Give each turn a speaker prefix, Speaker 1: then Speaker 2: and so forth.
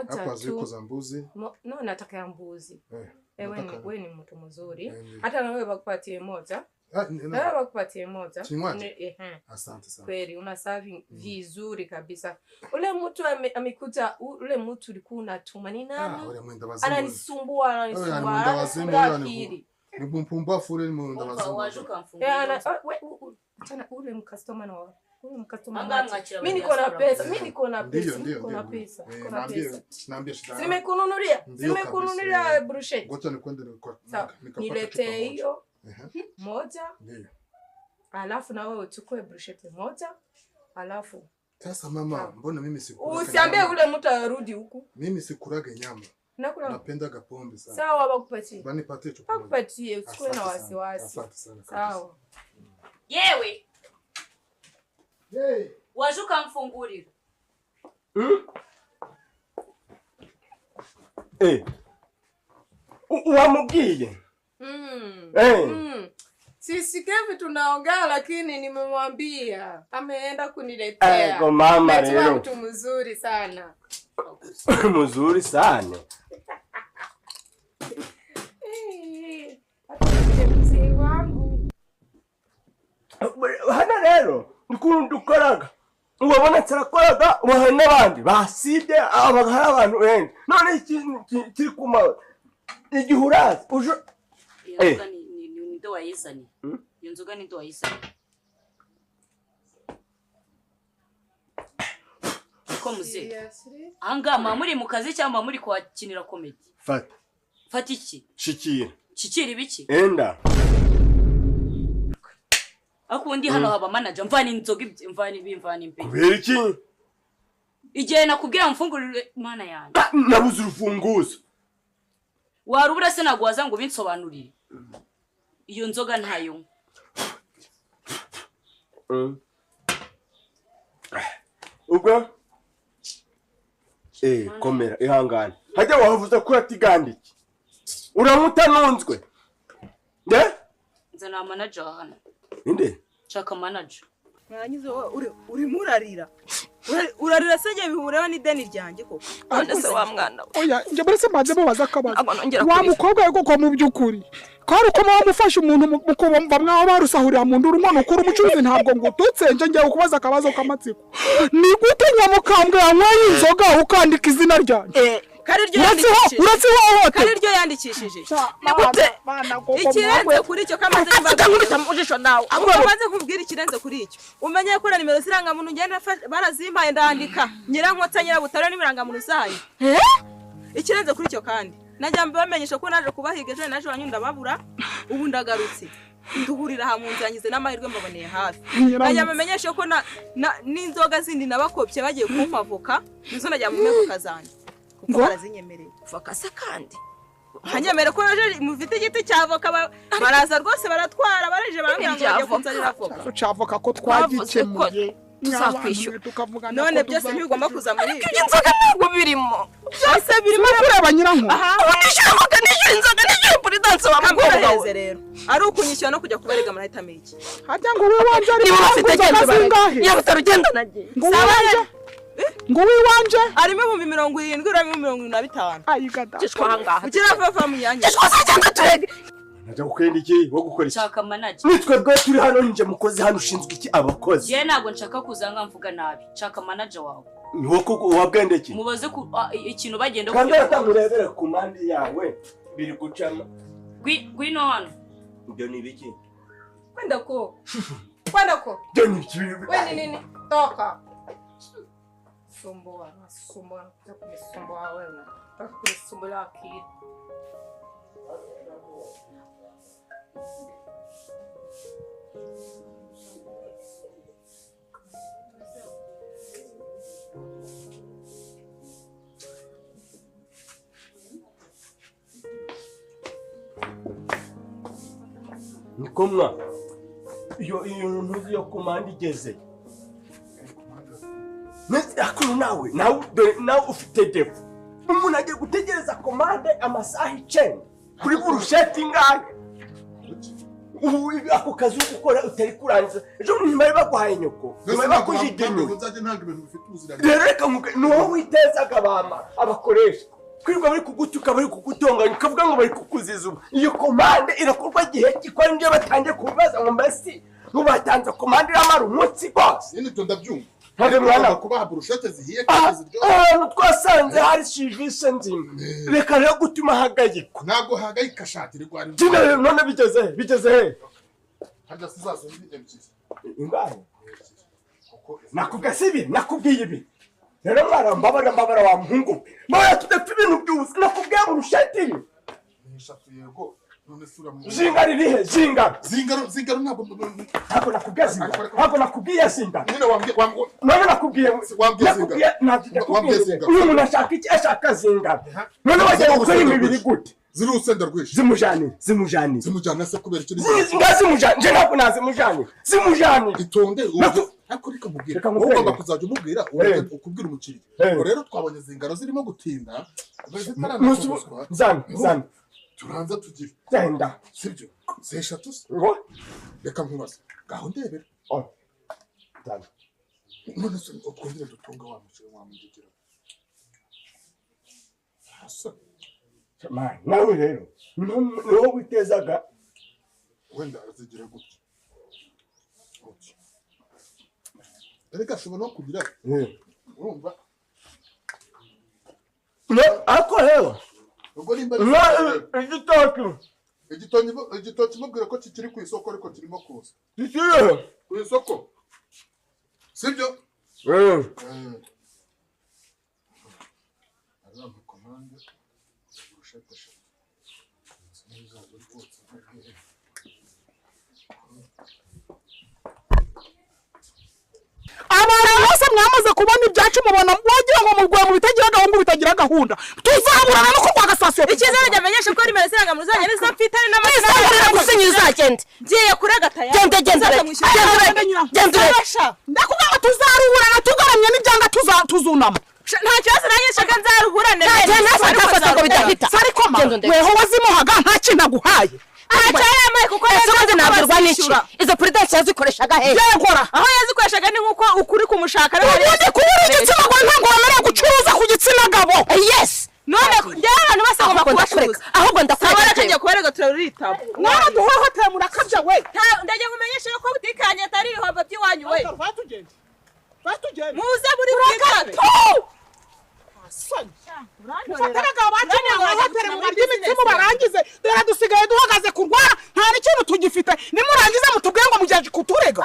Speaker 1: moja
Speaker 2: hapa
Speaker 1: tu.
Speaker 2: ziko za mbuzi.
Speaker 1: No, nataka ya mbuzi. Wewe ni mtu mzuri. Hata na wewe bakupatie moja. Na wewe bakupatie moja.
Speaker 2: Asante sana.
Speaker 1: Kweli unasavi vizuri kabisa. Ule mtu amekuja, ule mtu ulikuwa unatuma ni nani? Ananisumbua.
Speaker 2: Ni mpumbafu ule mwenda wazimu.
Speaker 1: Tena ule mcustomer na ule mcustomer. Mimi niko na pesa.
Speaker 2: Naambia shida.
Speaker 1: Simekununulia bruschetta.
Speaker 2: Ngoja nikwende
Speaker 1: niletee hiyo moja. Ndio. Alafu na wewe uchukue bruschetta moja. Alafu
Speaker 2: sasa mama, mbona mimi sikula?
Speaker 1: Usiambie ule mtu arudi huku.
Speaker 2: Mimi sikurage nyama. Napenda pombe sana.
Speaker 1: Sawa bakupatie.
Speaker 2: Bani patie chochote.
Speaker 1: Bakupatie, usikue na wasiwasi.
Speaker 2: Asante sana.
Speaker 1: Sawa.
Speaker 3: Yewe. Wajuka mfungurira.
Speaker 4: Wamubwiye.
Speaker 1: Sisi Kevi tunaongea lakini nimemwambia. Ameenda kuniletea.
Speaker 4: Ego mama leo.
Speaker 1: Mtu mzuri sana.
Speaker 4: Mzuri sana.
Speaker 1: Mzee wangu.
Speaker 4: Hana rero ndikundu koraga. Ubona tsarakoraga ubona abandi basibye abagara abantu benshi. None kiri kuma igihurazi. Ujo
Speaker 3: ni ndo wayizani. Iyo nzoga ni ndo wayizani. Ko muze. Anga muri mu kazi cyangwa muri kwakinira comedy. Fata iki? Shikira ibiki?
Speaker 4: Enda.
Speaker 3: Akundi hano haba manager mvani inzoga mvani impe.
Speaker 4: Kubera iki?
Speaker 3: Igihe nakubwira mfungurire mana yanjye.
Speaker 4: Nabuze urufunguzo.
Speaker 3: Warubura se nagwaza ngo binsobanurire. Iyo nzoga ntayo.
Speaker 4: Ubwo komera ihangane. Hajya wavuze ko yatigandiki. Uramutanunzwe.
Speaker 3: Nze na manager hano.
Speaker 4: Inde?
Speaker 3: Chaka manager.
Speaker 5: Mwanyize uri murarira. Urarira senge bihureba ni deni ryanjye koko.
Speaker 6: None se wa mwana.
Speaker 7: Oya, nje barese maze mubaza akabaza. Wa mukobwa yego ko mu byukuri. Kari ko mufasha umuntu mukubumva mwaho barusahurira mu nduru umwana ukuru umucuruzi ntabwo ngututse nje ngiye kubaza akabazo kamatsiko. Ni gute nyamukambwe yanwaye inzoga ukandika izina ryanjye?
Speaker 5: Kari ryo yandikishije.
Speaker 7: Uretse wowe.
Speaker 5: Kari ryo yandikishije.
Speaker 7: Ni gute?
Speaker 5: Ikirenze kuri icyo kamaze
Speaker 6: ujisho nawe.
Speaker 5: Amaze kubwira ikirenze kuri icyo. Umenye ko nimero ziranga muntu ngenda barazimpaye ndandika. Nyirankotsa nyirabutaro n'imiranga muntu zayo. Ikirenze kuri icyo kandi. Najya mbamenyesha ko naje kubahiga ejo naje wanyunda babura ubu ndagarutse. Duhurira ha munzi yanyize n'amahirwe mbaboneye hafi. Najya mbamenyesha ko n'inzoga zindi nabakopye bagiye kumavoka nizo najya mu meko kazanye. Ngo barazinyemereye.
Speaker 6: Voka se kandi.
Speaker 5: Hanyemere ko naje mufite igiti cyavoka baraza rwose baratwara baraje barambira ngo bagiye kunzanira voka.
Speaker 7: Cyavoka ko twagikemuye.
Speaker 6: Tuzakwishyura.
Speaker 5: None byose ntibigomba kuza muri
Speaker 6: ibyo. Inzoga ntabwo birimo.
Speaker 5: Byose birimo
Speaker 7: kureba nyiranko.
Speaker 6: Unishyura voka nishyura inzoga nishyura puridanse wa mukobwa we.
Speaker 5: Rero ari ukunyishyura no kujya kubarega marahitamo iki.
Speaker 7: Harya ngo we wanje ari
Speaker 6: inzoga ya butarugenda nagiye.
Speaker 7: Ngo wiwanje
Speaker 5: arimo 70 uramo 75.
Speaker 7: Ayigada.
Speaker 6: Cishwa hangaha.
Speaker 5: Ukira vafa mu nyanya.
Speaker 6: Cishwa cyangwa turege.
Speaker 4: Najya gukenda iki wo gukora iki?
Speaker 3: Chaka manager.
Speaker 4: Nitwe bwo turi hano nje mukozi hano ushinzwe iki abakozi.
Speaker 3: Je nago nshaka kuzanga mvuga nabi. Chaka manager wawe.
Speaker 4: Niho ko wabwende iki?
Speaker 3: Mubaze ku ikintu bagenda
Speaker 4: ko. Kandi atamurebera ku mandi yawe biri gucama.
Speaker 3: Gwino hano.
Speaker 4: Ibyo ni biki?
Speaker 1: Kwenda ko.
Speaker 4: Byo ni biki?
Speaker 1: Wewe nini? Toka. Sumbua kunisumbua wewe. Nataka kunisumbua akili.
Speaker 4: Nikomwa. Iyo ntuzi yo kumanda igeze. Nese akuru nawe ufite defu. Umuntu agiye gutegereza komande amasaha 9 kuri burusheti ngahe. ubu ako kazi ukora utari kurangiza ejo nyuma baguhaye nyoko nyuma bakujidinyo
Speaker 2: uzajye ntanga ibintu bifite ubuzira
Speaker 4: reka no witezaga bama abakoresha kwirwa bari kugutuka bari kugutonganya ukavuga ngo bari kukuziza iyo komande irakorwa gihe kikora nje batangiye kubaza ngo mbese nubatanze komande y'amaru umunsi gose
Speaker 2: ni to ndabyumva
Speaker 4: ntabwo mwana
Speaker 2: kubaha burushete zihiye kandi ziryo
Speaker 4: twasanze hari service nzima reka rero gutuma hagayiko
Speaker 2: ntabwo hagayika shati rigwari
Speaker 4: none bigeze he
Speaker 2: hajya sizazo ndi ebyiri
Speaker 4: ingahe nakugasibi nakubwiye ibi rero mbabara wa muhungu mara tudapfa ibintu byose nakubwiye burushete
Speaker 2: nishatu yego none sura mu
Speaker 4: zinga ririhe zinga
Speaker 2: ntabwo
Speaker 4: nakubwiye zinga
Speaker 2: none wambwiye
Speaker 4: none nakubwiye zinga uyu muntu ashaka iki ashaka zinga none wagiye gukora imibiri gute
Speaker 2: ziri urusenda rwinshi
Speaker 4: zimujane
Speaker 2: se kubera icyo
Speaker 4: zimujane nje ntabwo nazimujane zimujane
Speaker 2: itonde ariko reka mubwira ugomba kuzajya umubwira ukubwira umukiriya rero twabonye zingaro zirimo gutinda
Speaker 4: zana
Speaker 2: turanza tugire
Speaker 4: zenda
Speaker 2: sibyo zeshatu
Speaker 4: ngo
Speaker 2: reka nkubaze gaho ndebera
Speaker 4: zana
Speaker 2: none se ukongera dutunga wa mugegera hasa
Speaker 4: man nawe rero no witezaga
Speaker 2: wenda azigira gutya reka shobora no kugira urumva
Speaker 4: no ako rero
Speaker 2: ubwo nimba igitoki mubwira ko kikiri ku isoko ariko kirimo kuza ku isoko sibyo komande
Speaker 7: abantu bose mwamaze kubona ibyacu mubona wagira ngo mugwe mu bitagira gahunda bitagira gahunda tuzaburana no kurwa gasasiyo
Speaker 5: ikizere cyamenyesha ko rimwe siranga muzanye nisa mfitane
Speaker 6: n'amafaranga gusinyira uzagende
Speaker 5: ngiye kuragataya
Speaker 6: genda
Speaker 7: ndakubwira ngo tuzaruburana tugaramye n'ibyanga tuzunama
Speaker 5: nta kibazo nanjye shaka nzaruburane
Speaker 6: nafata ngo bidahita
Speaker 7: ariko ma weho wazimuhaga nta kintu aguhaye
Speaker 5: Achana kuko
Speaker 6: yasoze nabirwa n'iki izo prudence yazikoreshaga he
Speaker 7: yegora
Speaker 5: aho yazikoreshaga ni nkuko ukuri kumushaka
Speaker 7: ubundi kubura igitsina gore ntabwo wemerewe gucuruza ku gitsina gabo
Speaker 6: yes
Speaker 5: none njyewe abantu bose bagomba kubacuruza
Speaker 6: ahubwo ndakureka
Speaker 5: tujya kubereka turaritaba
Speaker 7: mwana duhohoteye murakabya we
Speaker 5: ndajya kumenyesha ko butikanye atari ibihombo by'iwanyu we
Speaker 7: batugende
Speaker 5: muze muri bwitabe
Speaker 7: mufatiraga abacanye ahohotere mu barya imitsima barangize dore dusigaye duhagaze kurwara nta n'ikintu tugifite nimurangiza mutubwire ngo mugiye kuturega